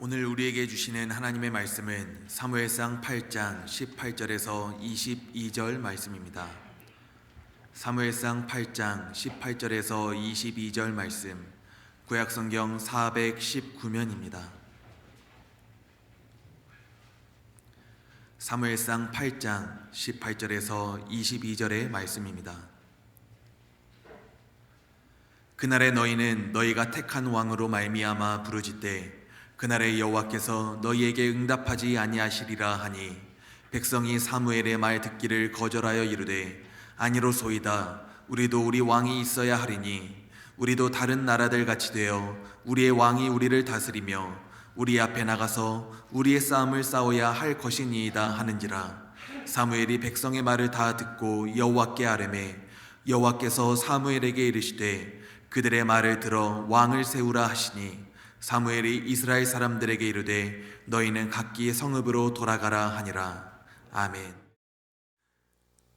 오늘 우리에게 주시는 하나님의 말씀은 사무엘상 8장 18절에서 22절 말씀입니다. 사무엘상 8장 18절에서 22절 말씀, 구약성경 419면입니다. 사무엘상 8장 18절에서 22절의 말씀입니다. 그날에 너희는 너희가 택한 왕으로 말미암아 부르짖되 그날에 여호와께서 너희에게 응답하지 아니하시리라 하니 백성이 사무엘의 말 듣기를 거절하여 이르되 아니로소이다. 우리도 우리 왕이 있어야 하리니 우리도 다른 나라들 같이 되어 우리의 왕이 우리를 다스리며 우리 앞에 나가서 우리의 싸움을 싸워야 할 것이니이다 하는지라. 사무엘이 백성의 말을 다 듣고 여호와께 아뢰매 여호와께서 사무엘에게 이르시되 그들의 말을 들어 왕을 세우라 하시니 사무엘이 이스라엘 사람들에게 이르되 너희는 각기 성읍으로 돌아가라 하니라. 아멘.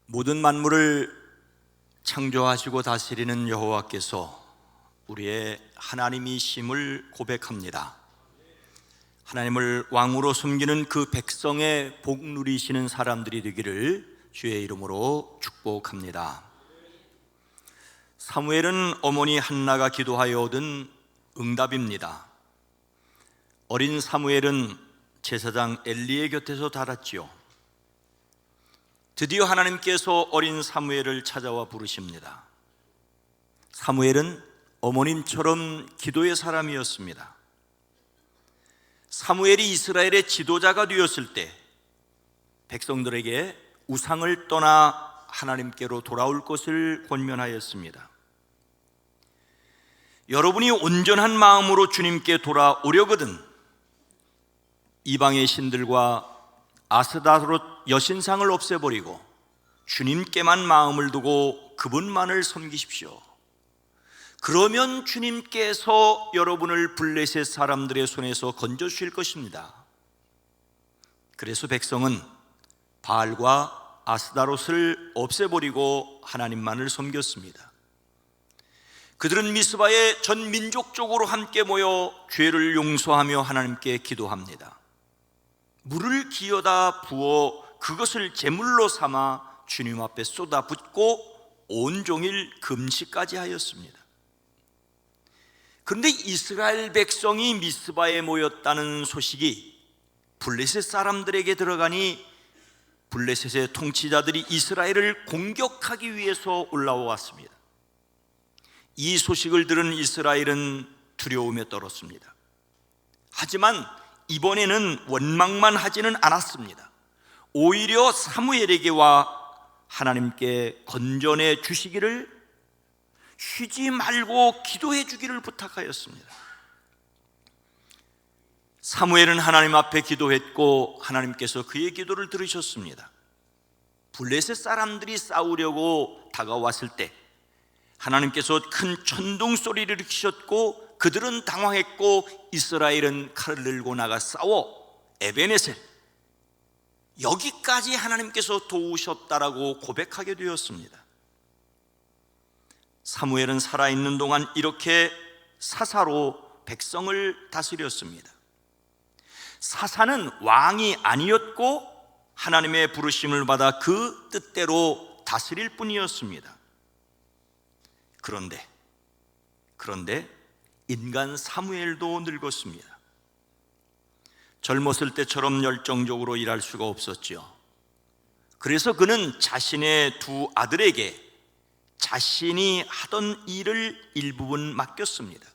모든 만물을 창조하시고 다스리는 여호와께서 우리의 하나님이심을 고백합니다. 하나님을 왕으로 섬기는 그 백성의 복 누리시는 사람들이 되기를 주의 이름으로 축복합니다. 사무엘은 어머니 한나가 기도하여 얻은 응답입니다. 어린 사무엘은 제사장 엘리의 곁에서 자랐지요. 드디어 하나님께서 어린 사무엘을 찾아와 부르십니다. 사무엘은 어머님처럼 기도의 사람이었습니다. 사무엘이 이스라엘의 지도자가 되었을 때 백성들에게 우상을 떠나 하나님께로 돌아올 것을 권면하였습니다. 여러분이 온전한 마음으로 주님께 돌아오려거든 이방의 신들과 아스다롯 여신상을 없애버리고 주님께만 마음을 두고 그분만을 섬기십시오. 그러면 주님께서 여러분을 블레셋 사람들의 손에서 건져주실 것입니다. 그래서 백성은 바알과 아스다롯을 없애버리고 하나님만을 섬겼습니다. 그들은 미스바에 전 민족적으로 함께 모여 죄를 용서하며 하나님께 기도합니다. 물을 기어다 부어 그것을 제물로 삼아 주님 앞에 쏟아붓고 온종일 금식까지 하였습니다. 그런데 이스라엘 백성이 미스바에 모였다는 소식이 블레셋 사람들에게 들어가니 블레셋의 통치자들이 이스라엘을 공격하기 위해서 올라와 왔습니다. 이 소식을 들은 이스라엘은 두려움에 떨었습니다. 하지만 이번에는 원망만 하지는 않았습니다. 오히려 사무엘에게 와 하나님께 건전해 주시기를, 쉬지 말고 기도해 주기를 부탁하였습니다. 사무엘은 하나님 앞에 기도했고 하나님께서 그의 기도를 들으셨습니다. 블레셋 사람들이 싸우려고 다가왔을 때 하나님께서 큰 천둥 소리를 일으키셨고 그들은 당황했고 이스라엘은 칼을 들고 나가 싸워 에베네셀 여기까지 하나님께서 도우셨다라고 고백하게 되었습니다. 사무엘은 살아있는 동안 이렇게 사사로 백성을 다스렸습니다. 사사는 왕이 아니었고 하나님의 부르심을 받아 그 뜻대로 다스릴 뿐이었습니다. 그런데 인간 사무엘도 늙었습니다. 젊었을 때처럼 열정적으로 일할 수가 없었죠. 그래서 그는 자신의 두 아들에게 자신이 하던 일을 일부분 맡겼습니다.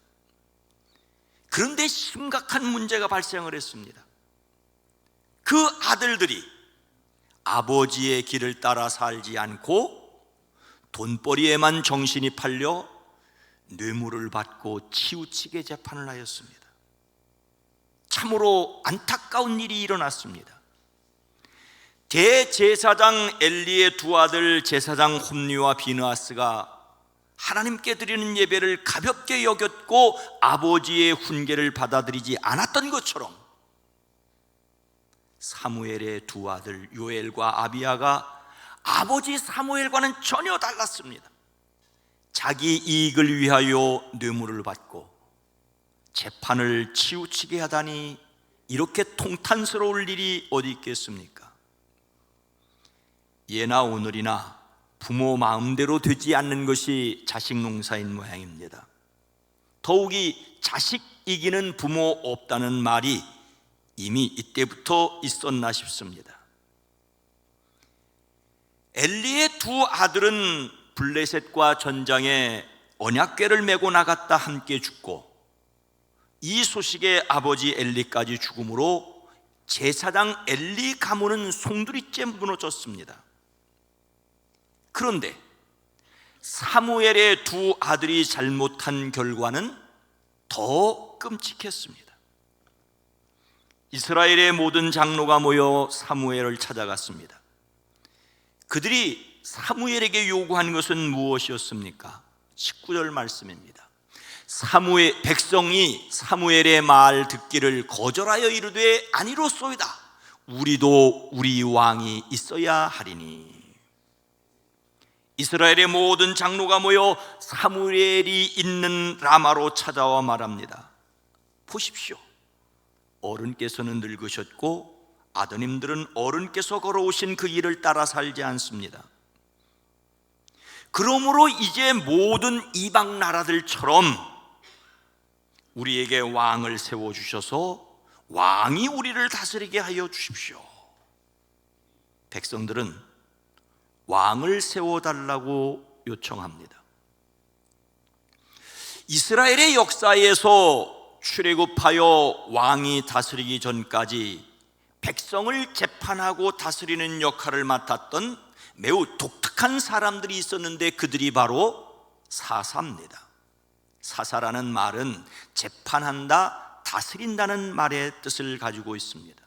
그런데 심각한 문제가 발생을 했습니다. 그 아들들이 아버지의 길을 따라 살지 않고 돈벌이에만 정신이 팔려 뇌물을 받고 치우치게 재판을 하였습니다. 참으로 안타까운 일이 일어났습니다. 대제사장 엘리의 두 아들 제사장 홈리와 비느하스가 하나님께 드리는 예배를 가볍게 여겼고 아버지의 훈계를 받아들이지 않았던 것처럼 사무엘의 두 아들 요엘과 아비야가 아버지 사무엘과는 전혀 달랐습니다. 자기 이익을 위하여 뇌물을 받고 재판을 치우치게 하다니 이렇게 통탄스러울 일이 어디 있겠습니까? 예나 오늘이나 부모 마음대로 되지 않는 것이 자식 농사인 모양입니다. 더욱이 자식 이기는 부모 없다는 말이 이미 이때부터 있었나 싶습니다. 엘리의 두 아들은 블레셋과 전장에 언약궤를 메고 나갔다 함께 죽고, 이 소식에 아버지 엘리까지 죽음으로 제사장 엘리 가문은 송두리째 무너졌습니다. 그런데 사무엘의 두 아들이 잘못한 결과는 더 끔찍했습니다. 이스라엘의 모든 장로가 모여 사무엘을 찾아갔습니다. 그들이 사무엘에게 요구한 것은 무엇이었습니까? 19절 말씀입니다. 백성이 사무엘의 말 듣기를 거절하여 이르되 아니로소이다. 우리도 우리 왕이 있어야 하리니. 이스라엘의 모든 장로가 모여 사무엘이 있는 라마로 찾아와 말합니다. 보십시오, 어른께서는 늙으셨고 아드님들은 어른께서 걸어오신 그 길을 따라 살지 않습니다. 그러므로 이제 모든 이방 나라들처럼 우리에게 왕을 세워주셔서 왕이 우리를 다스리게 하여 주십시오. 백성들은 왕을 세워달라고 요청합니다. 이스라엘의 역사에서 출애굽하여 왕이 다스리기 전까지 백성을 재판하고 다스리는 역할을 맡았던 매우 독특한 사람들이 있었는데 그들이 바로 사사입니다. 사사라는 말은 재판한다, 다스린다는 말의 뜻을 가지고 있습니다.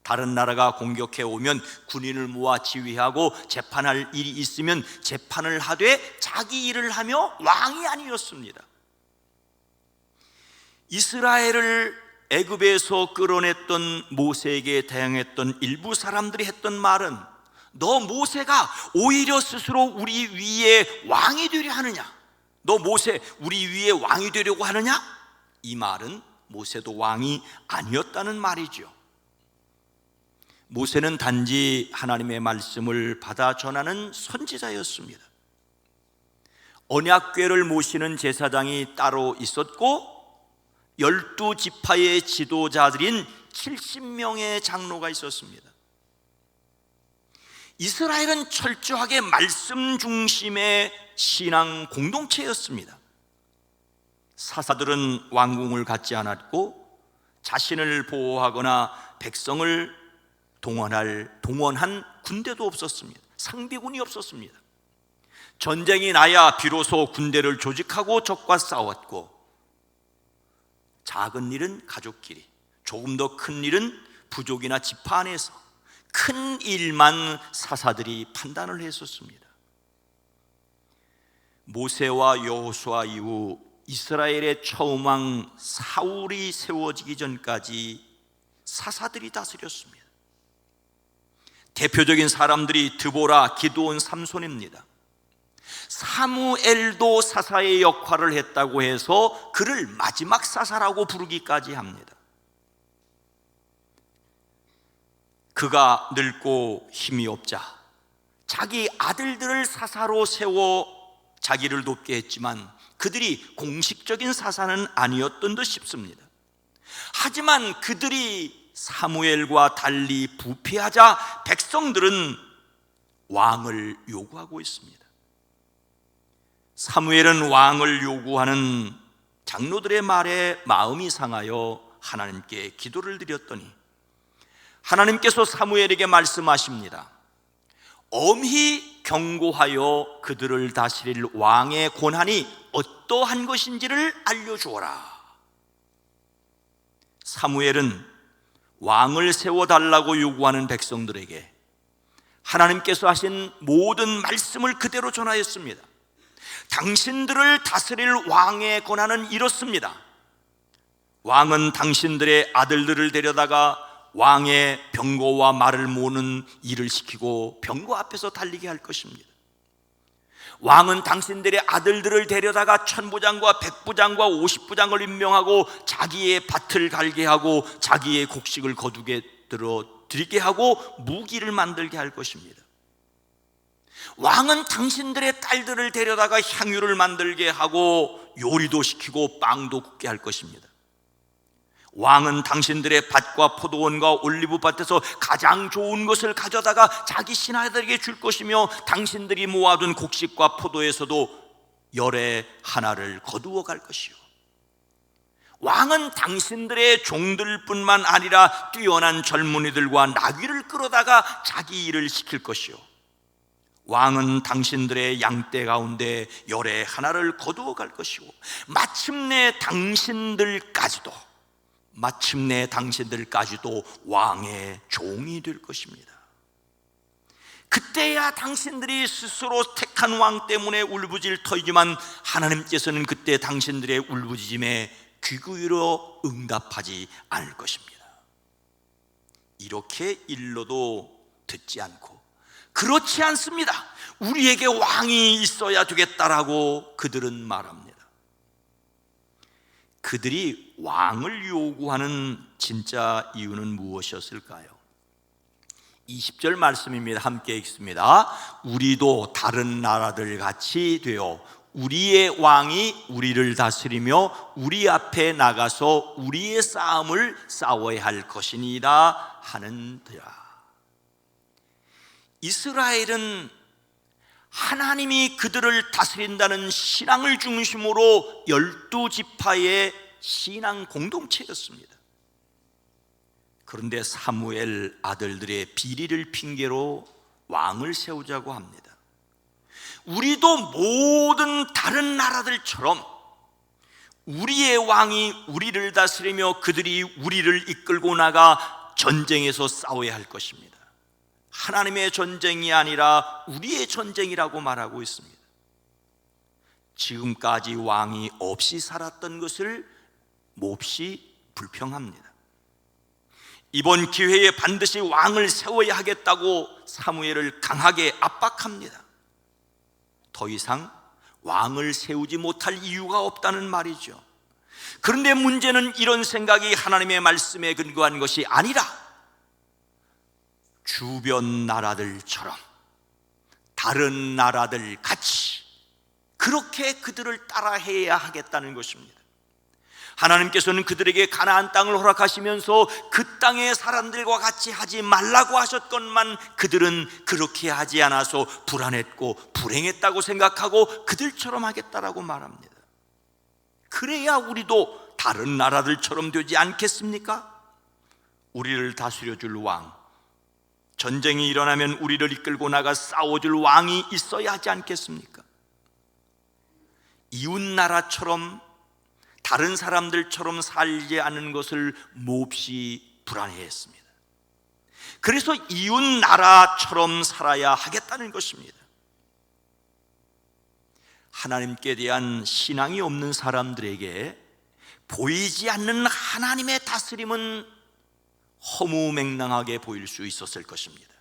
다른 나라가 공격해 오면 군인을 모아 지휘하고 재판할 일이 있으면 재판을 하되 자기 일을 하며 왕이 아니었습니다. 이스라엘을 애굽에서 끌어냈던 모세에게 대항했던 일부 사람들이 했던 말은, 너 모세가 오히려 스스로 우리 위에 왕이 되려 하느냐? 너 모세 우리 위에 왕이 되려고 하느냐? 이 말은 모세도 왕이 아니었다는 말이죠. 모세는 단지 하나님의 말씀을 받아 전하는 선지자였습니다. 언약궤를 모시는 제사장이 따로 있었고 12지파의 지도자들인 70명의 장로가 있었습니다. 이스라엘은 철저하게 말씀 중심의 신앙 공동체였습니다. 사사들은 왕궁을 갖지 않았고 자신을 보호하거나 백성을 동원한 군대도 없었습니다. 상비군이 없었습니다. 전쟁이 나야 비로소 군대를 조직하고 적과 싸웠고, 작은 일은 가족끼리, 조금 더 큰 일은 부족이나 지파 안에서, 큰 일만 사사들이 판단을 했었습니다. 모세와 여호수아 이후 이스라엘의 처음 왕 사울이 세워지기 전까지 사사들이 다스렸습니다. 대표적인 사람들이 드보라, 기드온, 삼손입니다. 사무엘도 사사의 역할을 했다고 해서 그를 마지막 사사라고 부르기까지 합니다. 그가 늙고 힘이 없자 자기 아들들을 사사로 세워 자기를 돕게 했지만 그들이 공식적인 사사는 아니었던 듯 싶습니다. 하지만 그들이 사무엘과 달리 부패하자 백성들은 왕을 요구하고 있습니다. 사무엘은 왕을 요구하는 장로들의 말에 마음이 상하여 하나님께 기도를 드렸더니 하나님께서 사무엘에게 말씀하십니다. 엄히 경고하여 그들을 다스릴 왕의 권한이 어떠한 것인지를 알려주어라. 사무엘은 왕을 세워달라고 요구하는 백성들에게 하나님께서 하신 모든 말씀을 그대로 전하였습니다. 당신들을 다스릴 왕의 권한은 이렇습니다. 왕은 당신들의 아들들을 데려다가 왕의 병거와 말을 모는 일을 시키고 병거 앞에서 달리게 할 것입니다. 왕은 당신들의 아들들을 데려다가 천부장과 백부장과 50부장을 임명하고 자기의 밭을 갈게 하고 자기의 곡식을 거두게 드리게 하고 무기를 만들게 할 것입니다. 왕은 당신들의 딸들을 데려다가 향유를 만들게 하고 요리도 시키고 빵도 굽게 할 것입니다. 왕은 당신들의 밭과 포도원과 올리브밭에서 가장 좋은 것을 가져다가 자기 신하들에게 줄 것이며 당신들이 모아둔 곡식과 포도에서도 열의 하나를 거두어 갈 것이요, 왕은 당신들의 종들뿐만 아니라 뛰어난 젊은이들과 나귀를 끌어다가 자기 일을 시킬 것이요, 왕은 당신들의 양떼 가운데 열의 하나를 거두어 갈 것이고 마침내 당신들까지도 왕의 종이 될 것입니다. 그때야 당신들이 스스로 택한 왕 때문에 울부짖을 터이지만 하나님께서는 그때 당신들의 울부짖음에 귀구이로 응답하지 않을 것입니다. 이렇게 일러도 듣지 않고, 그렇지 않습니다, 우리에게 왕이 있어야 되겠다라고 그들은 말합니다. 그들이 왕을 요구하는 진짜 이유는 무엇이었을까요? 20절 말씀입니다. 함께 읽습니다. 우리도 다른 나라들 같이 되어 우리의 왕이 우리를 다스리며 우리 앞에 나가서 우리의 싸움을 싸워야 할 것이니라 하는더라. 이스라엘은 하나님이 그들을 다스린다는 신앙을 중심으로 12지파의 신앙 공동체였습니다. 그런데 사무엘 아들들의 비리를 핑계로 왕을 세우자고 합니다. 우리도 모든 다른 나라들처럼 우리의 왕이 우리를 다스리며 그들이 우리를 이끌고 나가 전쟁에서 싸워야 할 것입니다. 하나님의 전쟁이 아니라 우리의 전쟁이라고 말하고 있습니다. 지금까지 왕이 없이 살았던 것을 몹시 불평합니다. 이번 기회에 반드시 왕을 세워야 하겠다고 사무엘을 강하게 압박합니다. 더 이상 왕을 세우지 못할 이유가 없다는 말이죠. 그런데 문제는 이런 생각이 하나님의 말씀에 근거한 것이 아니라 주변 나라들처럼 다른 나라들 같이 그렇게 그들을 따라해야 하겠다는 것입니다. 하나님께서는 그들에게 가나안 땅을 허락하시면서 그 땅의 사람들과 같이 하지 말라고 하셨건만 그들은 그렇게 하지 않아서 불안했고 불행했다고 생각하고 그들처럼 하겠다라고 말합니다. 그래야 우리도 다른 나라들처럼 되지 않겠습니까? 우리를 다스려줄 왕, 전쟁이 일어나면 우리를 이끌고 나가 싸워줄 왕이 있어야 하지 않겠습니까? 이웃나라처럼 다른 사람들처럼 살지 않는 것을 몹시 불안해했습니다. 그래서 이웃나라처럼 살아야 하겠다는 것입니다. 하나님께 대한 신앙이 없는 사람들에게 보이지 않는 하나님의 다스림은 허무맹랑하게 보일 수 있었을 것입니다.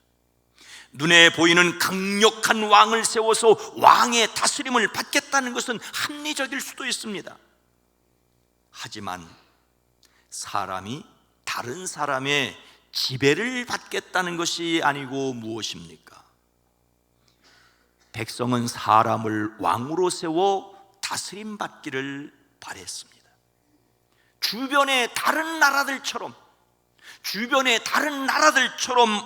눈에 보이는 강력한 왕을 세워서 왕의 다스림을 받겠다는 것은 합리적일 수도 있습니다. 하지만 사람이 다른 사람의 지배를 받겠다는 것이 아니고 무엇입니까? 백성은 사람을 왕으로 세워 다스림 받기를 바랬습니다. 주변의 다른 나라들처럼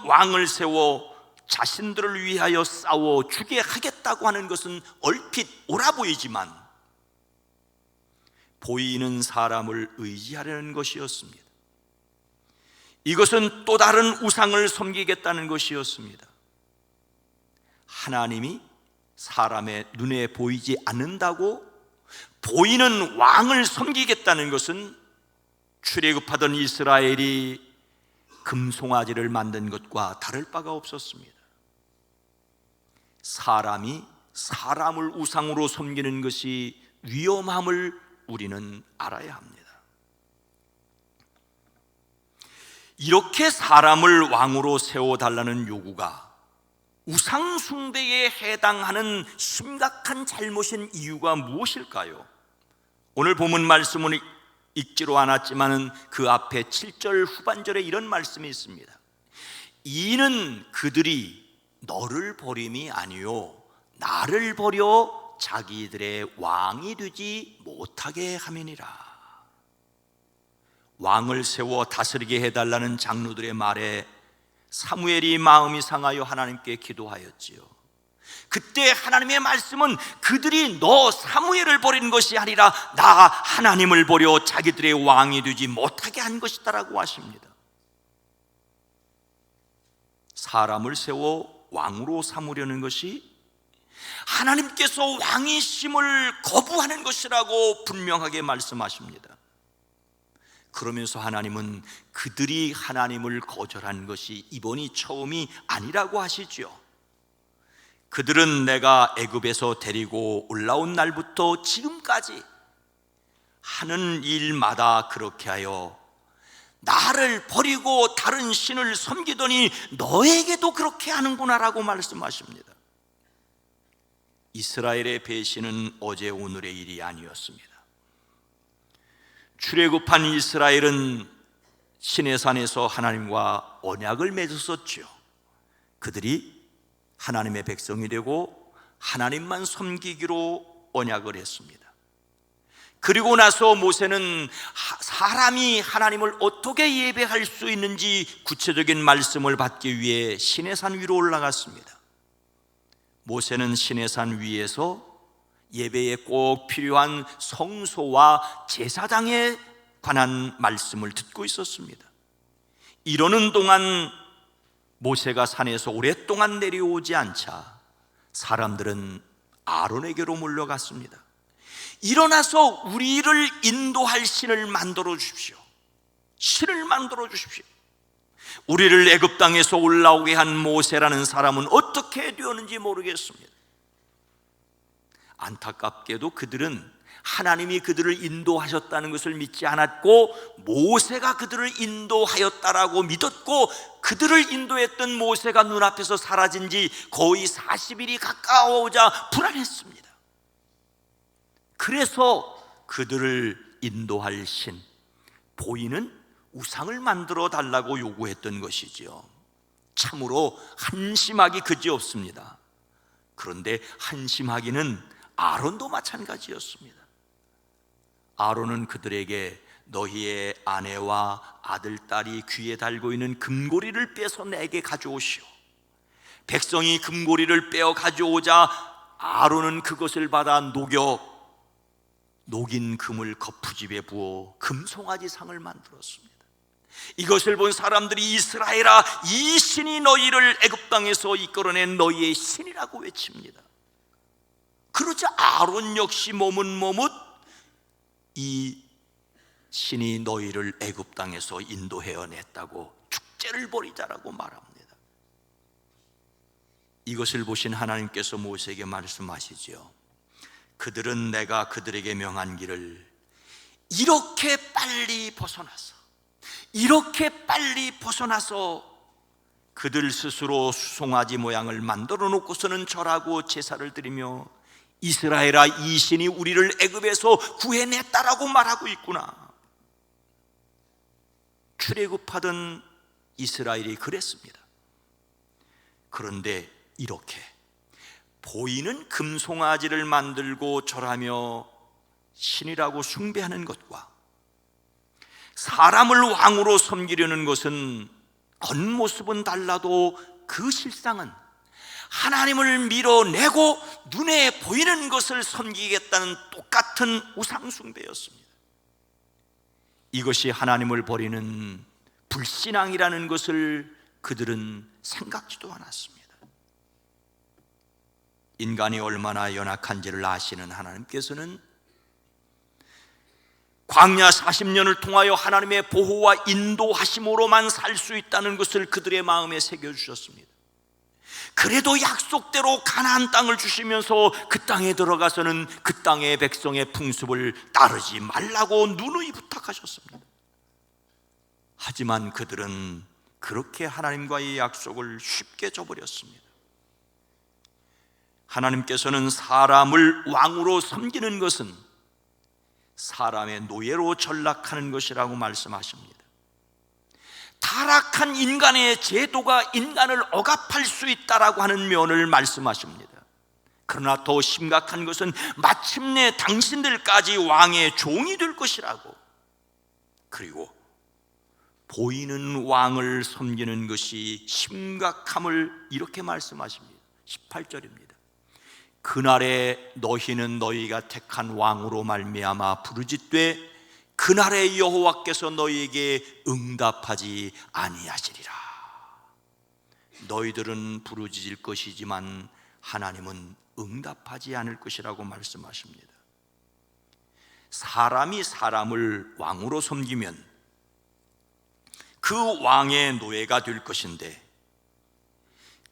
왕을 세워 자신들을 위하여 싸워 주게 하겠다고 하는 것은 얼핏 옳아 보이지만 보이는 사람을 의지하려는 것이었습니다. 이것은 또 다른 우상을 섬기겠다는 것이었습니다. 하나님이 사람의 눈에 보이지 않는다고 보이는 왕을 섬기겠다는 것은 출애굽하던 이스라엘이 금송아지를 만든 것과 다를 바가 없었습니다. 사람이 사람을 우상으로 섬기는 것이 위험함을 우리는 알아야 합니다. 이렇게 사람을 왕으로 세워달라는 요구가 우상 숭배에 해당하는 심각한 잘못인 이유가 무엇일까요? 오늘 본문 말씀은 읽지로 않았지만 그 앞에 7절 후반절에 이런 말씀이 있습니다. 이는 그들이 너를 버림이 아니요 나를 버려 자기들의 왕이 되지 못하게 함이니라. 왕을 세워 다스리게 해달라는 장로들의 말에 사무엘이 마음이 상하여 하나님께 기도하였지요. 그때 하나님의 말씀은 그들이 너 사무엘을 버린 것이 아니라 나 하나님을 버려 자기들의 왕이 되지 못하게 한 것이다라고 하십니다. 사람을 세워 왕으로 삼으려는 것이 하나님께서 왕이심을 거부하는 것이라고 분명하게 말씀하십니다. 그러면서 하나님은 그들이 하나님을 거절한 것이 이번이 처음이 아니라고 하시죠. 그들은 내가 애굽에서 데리고 올라온 날부터 지금까지 하는 일마다 그렇게 하여 나를 버리고 다른 신을 섬기더니 너에게도 그렇게 하는구나라고 말씀하십니다. 이스라엘의 배신은 어제 오늘의 일이 아니었습니다. 출애굽한 이스라엘은 시내산에서 하나님과 언약을 맺었었죠. 그들이 하나님의 백성이 되고 하나님만 섬기기로 언약을 했습니다. 그리고 나서 모세는 사람이 하나님을 어떻게 예배할 수 있는지 구체적인 말씀을 받기 위해 시내산 위로 올라갔습니다. 모세는 시내산 위에서 예배에 꼭 필요한 성소와 제사장에 관한 말씀을 듣고 있었습니다. 이러는 동안 모세가 산에서 오랫동안 내려오지 않자 사람들은 아론에게로 몰려갔습니다. 일어나서 우리를 인도할 신을 만들어 주십시오. 신을 만들어 주십시오. 우리를 애굽 땅에서 올라오게 한 모세라는 사람은 어떻게 되었는지 모르겠습니다. 안타깝게도 그들은 하나님이 그들을 인도하셨다는 것을 믿지 않았고 모세가 그들을 인도하였다라고 믿었고, 그들을 인도했던 모세가 눈앞에서 사라진 지 거의 40일이 가까워오자 불안했습니다. 그래서 그들을 인도할 신, 보이는 우상을 만들어 달라고 요구했던 것이지요. 참으로 한심하기 그지없습니다. 그런데 한심하기는 아론도 마찬가지였습니다. 아론은 그들에게 너희의 아내와 아들, 딸이 귀에 달고 있는 금고리를 빼서 내게 가져오시오. 백성이 금고리를 빼어 가져오자 아론은 그것을 받아 녹인 금을 거푸집에 부어 금송아지 상을 만들었습니다. 이것을 본 사람들이 이스라엘아, 이 신이 너희를 애굽 땅에서 이끌어낸 너희의 신이라고 외칩니다. 그러자 아론 역시 머뭇머뭇 이 신이 너희를 애굽 땅에서 인도해냈다고 축제를 벌이자라고 말합니다. 이것을 보신 하나님께서 모세에게 말씀하시지요. 그들은 내가 그들에게 명한 길을 이렇게 빨리 벗어나서 그들 스스로 수송아지 모양을 만들어 놓고서는 절하고 제사를 드리며 이스라엘아, 이 신이 우리를 애굽에서 구해냈다라고 말하고 있구나. 출애굽하던 이스라엘이 그랬습니다. 그런데 이렇게 보이는 금송아지를 만들고 절하며 신이라고 숭배하는 것과 사람을 왕으로 섬기려는 것은 겉모습은 달라도 그 실상은 하나님을 밀어내고 눈에 보이는 것을 섬기겠다는 똑같은 우상숭배였습니다. 이것이 하나님을 버리는 불신앙이라는 것을 그들은 생각지도 않았습니다. 인간이 얼마나 연약한지를 아시는 하나님께서는 광야 40년을 통하여 하나님의 보호와 인도하심으로만 살 수 있다는 것을 그들의 마음에 새겨주셨습니다. 그래도 약속대로 가나안 땅을 주시면서 그 땅에 들어가서는 그 땅의 백성의 풍습을 따르지 말라고 누누이 부탁하셨습니다. 하지만 그들은 그렇게 하나님과의 약속을 쉽게 저버렸습니다. 하나님께서는 사람을 왕으로 섬기는 것은 사람의 노예로 전락하는 것이라고 말씀하십니다. 타락한 인간의 제도가 인간을 억압할 수 있다라고 하는 면을 말씀하십니다. 그러나 더 심각한 것은 마침내 당신들까지 왕의 종이 될 것이라고, 그리고 보이는 왕을 섬기는 것이 심각함을 이렇게 말씀하십니다. 18절입니다. 그날에 너희는 너희가 택한 왕으로 말미암아 부르짖되 그날에 여호와께서 너희에게 응답하지 아니하시리라. 너희들은 부르짖을 것이지만 하나님은 응답하지 않을 것이라고 말씀하십니다. 사람이 사람을 왕으로 섬기면 그 왕의 노예가 될 것인데,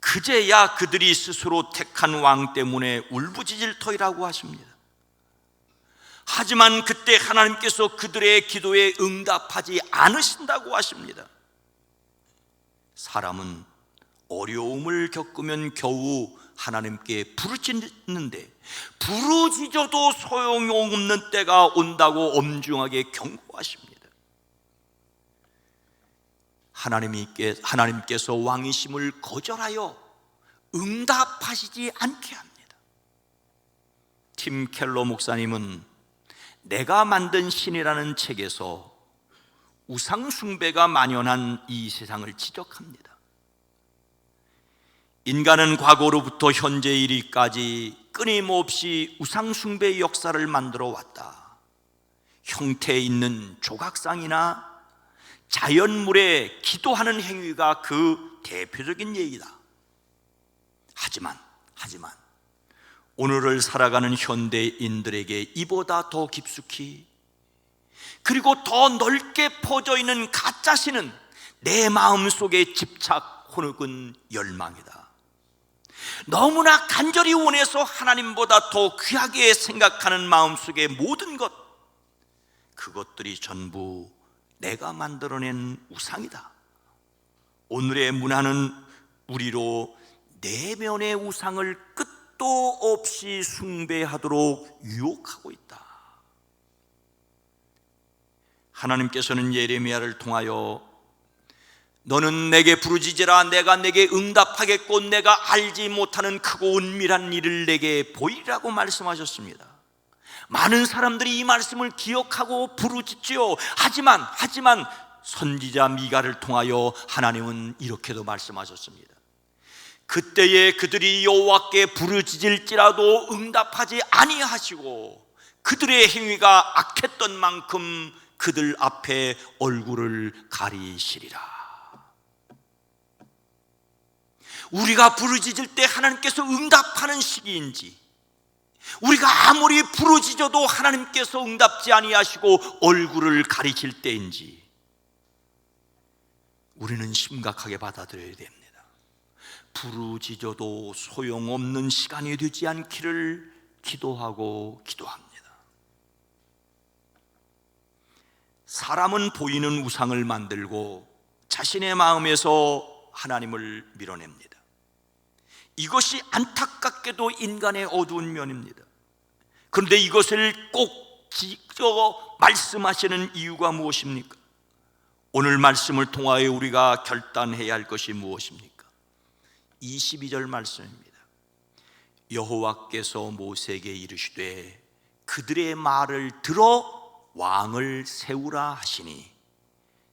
그제야 그들이 스스로 택한 왕 때문에 울부짖을 터이라고 하십니다. 하지만 그때 하나님께서 그들의 기도에 응답하지 않으신다고 하십니다. 사람은 어려움을 겪으면 겨우 하나님께 부르짖는데 부르짖어도 소용없는 때가 온다고 엄중하게 경고하십니다. 하나님께서 왕이심을 거절하여 응답하시지 않게 합니다. 팀 켈러 목사님은 내가 만든 신이라는 책에서 우상 숭배가 만연한 이 세상을 지적합니다. 인간은 과거로부터 현재 이르기까지 끊임없이 우상 숭배의 역사를 만들어 왔다. 형태 있는 조각상이나 자연물에 기도하는 행위가 그 대표적인 예이다. 하지만 오늘을 살아가는 현대인들에게 이보다 더 깊숙이 그리고 더 넓게 퍼져 있는 가짜신은 내 마음속에 집착 혹은 열망이다. 너무나 간절히 원해서 하나님보다 더 귀하게 생각하는 마음속의 모든 것, 그것들이 전부 내가 만들어낸 우상이다. 오늘의 문화는 우리로 내면의 우상을 끝도 없이 숭배하도록 유혹하고 있다. 하나님께서는 예레미야를 통하여 너는 내게 부르짖으라 내가 내게 응답하겠고 내가 알지 못하는 크고 은밀한 일을 내게 보이라고 말씀하셨습니다. 많은 사람들이 이 말씀을 기억하고 부르짖지요. 하지만 선지자 미가를 통하여 하나님은 이렇게도 말씀하셨습니다. 그때에 그들이 여호와께 부르짖을지라도 응답하지 아니하시고 그들의 행위가 악했던 만큼 그들 앞에 얼굴을 가리시리라. 우리가 부르짖을 때 하나님께서 응답하는 시기인지, 우리가 아무리 부르짖어도 하나님께서 응답지 아니하시고 얼굴을 가리실 때인지 우리는 심각하게 받아들여야 됩니다. 부르짖어도 소용없는 시간이 되지 않기를 기도합니다. 사람은 보이는 우상을 만들고 자신의 마음에서 하나님을 밀어냅니다. 이것이 안타깝게도 인간의 어두운 면입니다. 그런데 이것을 꼭 지적 말씀하시는 이유가 무엇입니까? 오늘 말씀을 통하여 우리가 결단해야 할 것이 무엇입니까? 22절 말씀입니다. 여호와께서 모세에게 이르시되 그들의 말을 들어 왕을 세우라 하시니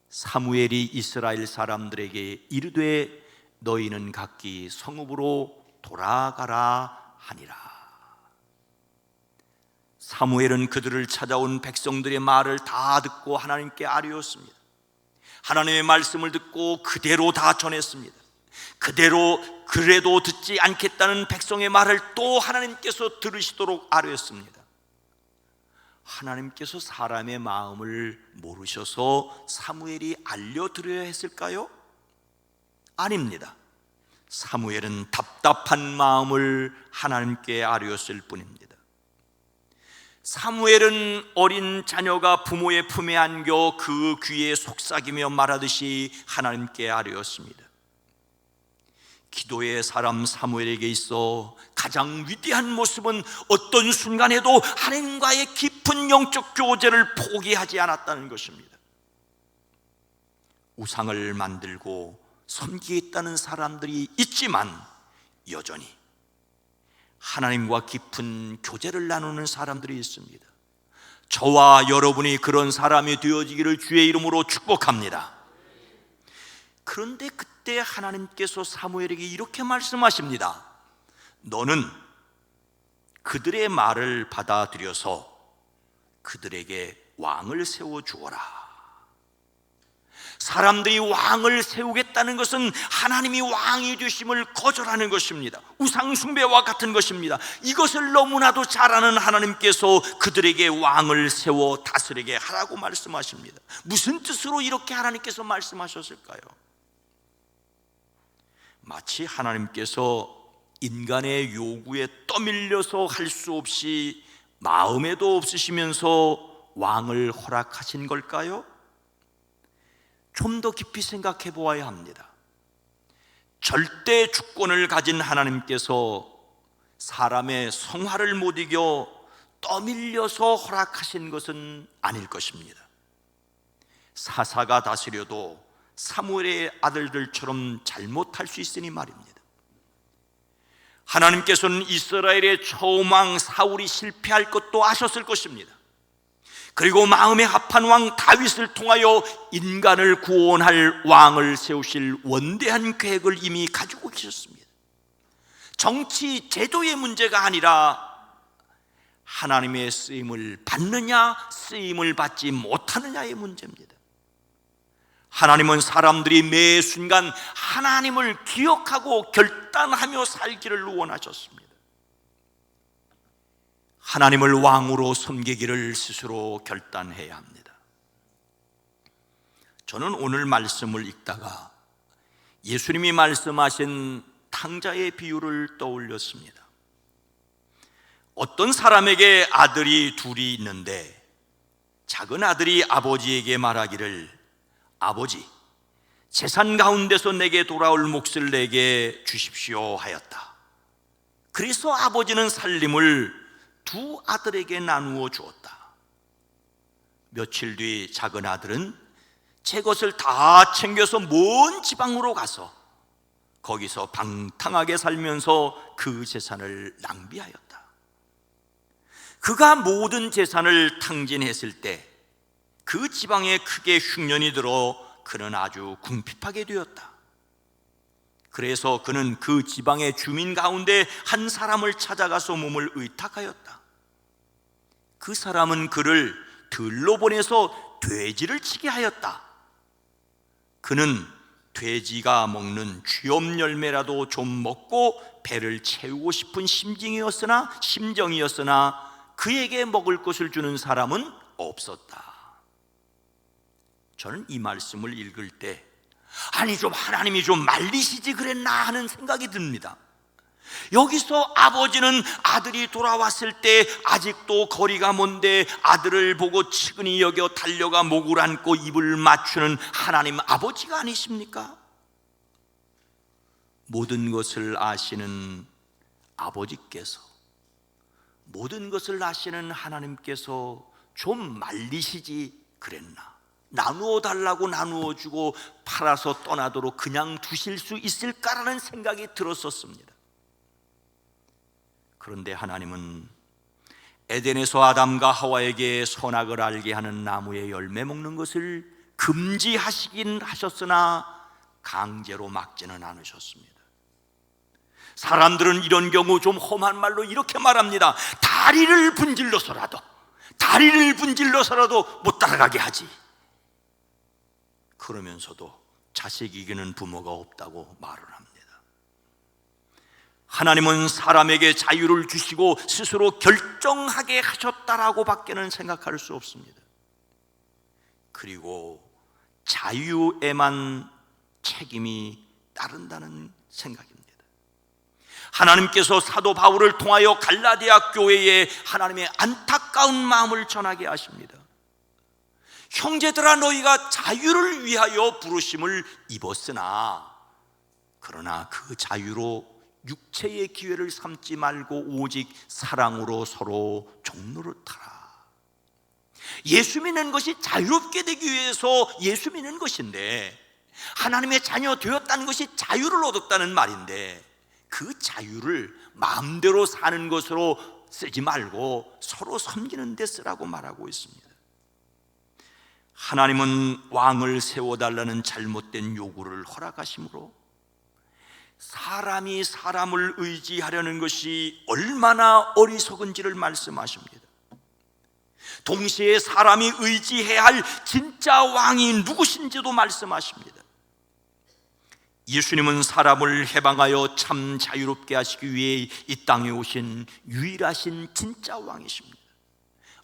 사무엘이 이스라엘 사람들에게 이르되 너희는 각기 성읍으로 돌아가라 하니라. 사무엘은 그들을 찾아온 백성들의 말을 다 듣고 하나님께 아뢰었습니다. 하나님의 말씀을 듣고 그대로 다 전했습니다. 그래도 듣지 않겠다는 백성의 말을 또 하나님께서 들으시도록 아뢰었습니다. 하나님께서 사람의 마음을 모르셔서 사무엘이 알려드려야 했을까요? 아닙니다. 사무엘은 답답한 마음을 하나님께 아뢰었을 뿐입니다. 사무엘은 어린 자녀가 부모의 품에 안겨 그 귀에 속삭이며 말하듯이 하나님께 아뢰었습니다. 기도의 사람 사무엘에게 있어 가장 위대한 모습은 어떤 순간에도 하나님과의 깊은 영적 교제를 포기하지 않았다는 것입니다. 우상을 만들고 섬기겠다는 사람들이 있지만 여전히 하나님과 깊은 교제를 나누는 사람들이 있습니다. 저와 여러분이 그런 사람이 되어지기를 주의 이름으로 축복합니다. 그런데 그때 하나님께서 사무엘에게 이렇게 말씀하십니다. 너는 그들의 말을 받아들여서 그들에게 왕을 세워주어라. 사람들이 왕을 세우겠다는 것은 하나님이 왕이 되심을 거절하는 것입니다. 우상숭배와 같은 것입니다. 이것을 너무나도 잘 아는 하나님께서 그들에게 왕을 세워 다스리게 하라고 말씀하십니다. 무슨 뜻으로 이렇게 하나님께서 말씀하셨을까요? 마치 하나님께서 인간의 요구에 떠밀려서 할 수 없이 마음에도 없으시면서 왕을 허락하신 걸까요? 좀 더 깊이 생각해 보아야 합니다. 절대 주권을 가진 하나님께서 사람의 성화를 못 이겨 떠밀려서 허락하신 것은 아닐 것입니다. 사사가 다스려도 사무엘의 아들들처럼 잘못할 수 있으니 말입니다. 하나님께서는 이스라엘의 처음왕 사울이 실패할 것도 아셨을 것입니다. 그리고 마음에 합한 왕 다윗을 통하여 인간을 구원할 왕을 세우실 원대한 계획을 이미 가지고 계셨습니다. 정치 제도의 문제가 아니라 하나님의 쓰임을 받느냐 쓰임을 받지 못하느냐의 문제입니다. 하나님은 사람들이 매 순간 하나님을 기억하고 결단하며 살기를 원하셨습니다. 하나님을 왕으로 섬기기를 스스로 결단해야 합니다. 저는 오늘 말씀을 읽다가 예수님이 말씀하신 탕자의 비유를 떠올렸습니다. 어떤 사람에게 아들이 둘이 있는데 작은 아들이 아버지에게 말하기를 아버지, 재산 가운데서 내게 돌아올 몫을 내게 주십시오 하였다. 그래서 아버지는 살림을 두 아들에게 나누어 주었다. 며칠 뒤 작은 아들은 제 것을 다 챙겨서 먼 지방으로 가서 거기서 방탕하게 살면서 그 재산을 낭비하였다. 그가 모든 재산을 탕진했을 때 그 지방에 크게 흉년이 들어 그는 아주 궁핍하게 되었다. 그래서 그는 그 지방의 주민 가운데 한 사람을 찾아가서 몸을 의탁하였다. 그 사람은 그를 들로 보내서 돼지를 치게 하였다. 그는 돼지가 먹는 쥐엄 열매라도 좀 먹고 배를 채우고 싶은 심정이었으나 그에게 먹을 것을 주는 사람은 없었다. 저는 이 말씀을 읽을 때 아니 좀 하나님이 좀 말리시지 그랬나 하는 생각이 듭니다. 여기서 아버지는 아들이 돌아왔을 때 아직도 거리가 먼데 아들을 보고 측은히 여겨 달려가 목을 안고 입을 맞추는 하나님 아버지가 아니십니까? 모든 것을 아시는 아버지께서, 모든 것을 아시는 하나님께서 좀 말리시지 그랬나? 나누어 달라고 나누어 주고 팔아서 떠나도록 그냥 두실 수 있을까라는 생각이 들었었습니다. 그런데 하나님은 에덴에서 아담과 하와에게 선악을 알게 하는 나무의 열매 먹는 것을 금지하시긴 하셨으나 강제로 막지는 않으셨습니다. 사람들은 이런 경우 좀 험한 말로 이렇게 말합니다. 다리를 분질러서라도 못 따라가게 하지. 그러면서도 자식 이기는 부모가 없다고 말을 합니다. 하나님은 사람에게 자유를 주시고 스스로 결정하게 하셨다라고 밖에는 생각할 수 없습니다. 그리고 자유에만 책임이 따른다는 생각입니다. 하나님께서 사도 바울을 통하여 갈라디아 교회에 하나님의 안타까운 마음을 전하게 하십니다. 형제들아, 너희가 자유를 위하여 부르심을 입었으나 그러나 그 자유로 육체의 기회를 삼지 말고 오직 사랑으로 서로 종노릇하라. 예수 믿는 것이 자유롭게 되기 위해서 예수 믿는 것인데, 하나님의 자녀 되었다는 것이 자유를 얻었다는 말인데, 그 자유를 마음대로 사는 것으로 쓰지 말고 서로 섬기는 데 쓰라고 말하고 있습니다. 하나님은 왕을 세워달라는 잘못된 요구를 허락하심으로 사람이 사람을 의지하려는 것이 얼마나 어리석은지를 말씀하십니다. 동시에 사람이 의지해야 할 진짜 왕이 누구신지도 말씀하십니다. 예수님은 사람을 해방하여 참 자유롭게 하시기 위해 이 땅에 오신 유일하신 진짜 왕이십니다.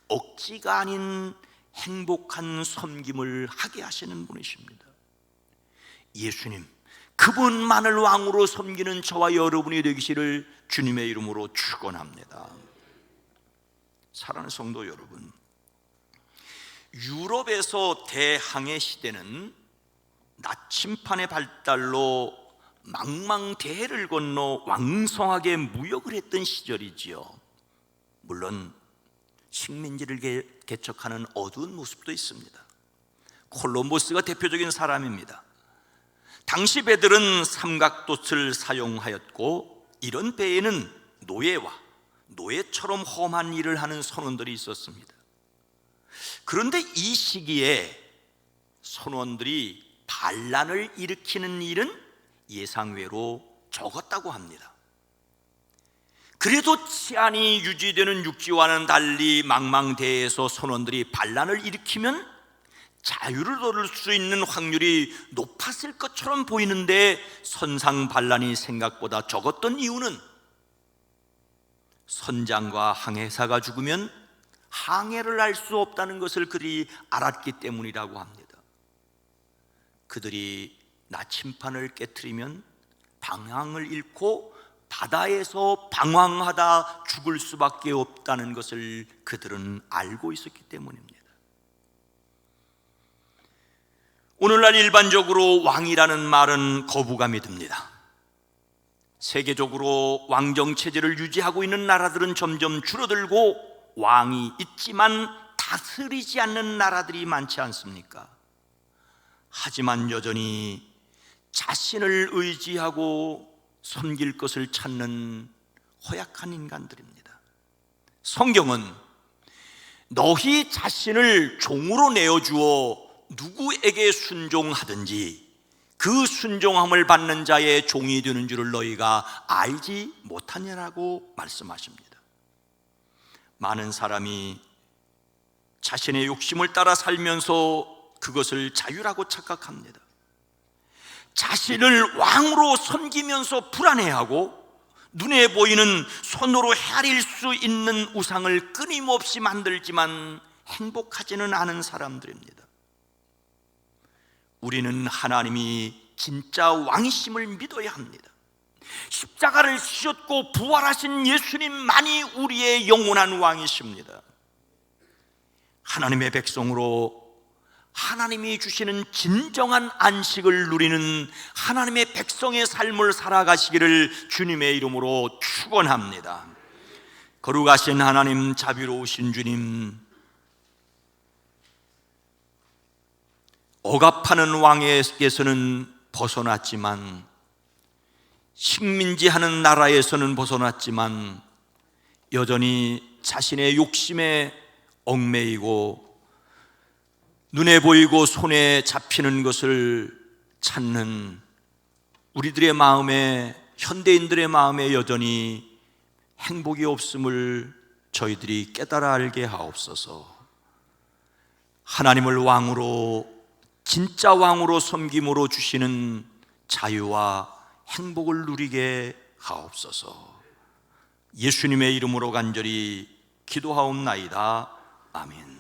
억지가 아닌 행복한 섬김을 하게 하시는 분이십니다. 예수님, 그분만을 왕으로 섬기는 저와 여러분이 되기를 주님의 이름으로 축원합니다. 사랑하는 성도 여러분, 유럽에서 대항해 시대는 나침판의 발달로 망망대해를 건너 왕성하게 무역을 했던 시절이지요. 물론 식민지를 개척하는 어두운 모습도 있습니다. 콜럼버스가 대표적인 사람입니다. 당시 배들은 삼각돛을 사용하였고, 이런 배에는 노예처럼 험한 일을 하는 선원들이 있었습니다. 그런데 이 시기에 선원들이 반란을 일으키는 일은 예상외로 적었다고 합니다. 그래도 치안이 유지되는 육지와는 달리 망망대해에서 선원들이 반란을 일으키면 자유를 얻을 수 있는 확률이 높았을 것처럼 보이는데, 선상 반란이 생각보다 적었던 이유는 선장과 항해사가 죽으면 항해를 할 수 없다는 것을 그들이 알았기 때문이라고 합니다. 그들이 나침판을 깨트리면 방향을 잃고 바다에서 방황하다 죽을 수밖에 없다는 것을 그들은 알고 있었기 때문입니다. 오늘날 일반적으로 왕이라는 말은 거부감이 듭니다. 세계적으로 왕정체제를 유지하고 있는 나라들은 점점 줄어들고 왕이 있지만 다스리지 않는 나라들이 많지 않습니까? 하지만 여전히 자신을 의지하고 섬길 것을 찾는 허약한 인간들입니다. 성경은 너희 자신을 종으로 내어주어 누구에게 순종하든지 그 순종함을 받는 자의 종이 되는 줄을 너희가 알지 못하냐라고 말씀하십니다. 많은 사람이 자신의 욕심을 따라 살면서 그것을 자유라고 착각합니다. 자신을 왕으로 섬기면서 불안해하고 눈에 보이는 손으로 헤아릴 수 있는 우상을 끊임없이 만들지만 행복하지는 않은 사람들입니다. 우리는 하나님이 진짜 왕이심을 믿어야 합니다. 십자가를 지셨고 부활하신 예수님만이 우리의 영원한 왕이십니다. 하나님의 백성으로 하나님이 주시는 진정한 안식을 누리는 하나님의 백성의 삶을 살아가시기를 주님의 이름으로 축원합니다. 거룩하신 하나님, 자비로우신 주님, 억압하는 왕에게서는 벗어났지만, 식민지하는 나라에서는 벗어났지만 여전히 자신의 욕심에 얽매이고 눈에 보이고 손에 잡히는 것을 찾는 우리들의 마음에, 현대인들의 마음에 여전히 행복이 없음을 저희들이 깨달아 알게 하옵소서. 하나님을 왕으로, 진짜 왕으로 섬김으로 주시는 자유와 행복을 누리게 하옵소서. 예수님의 이름으로 간절히 기도하옵나이다. 아멘.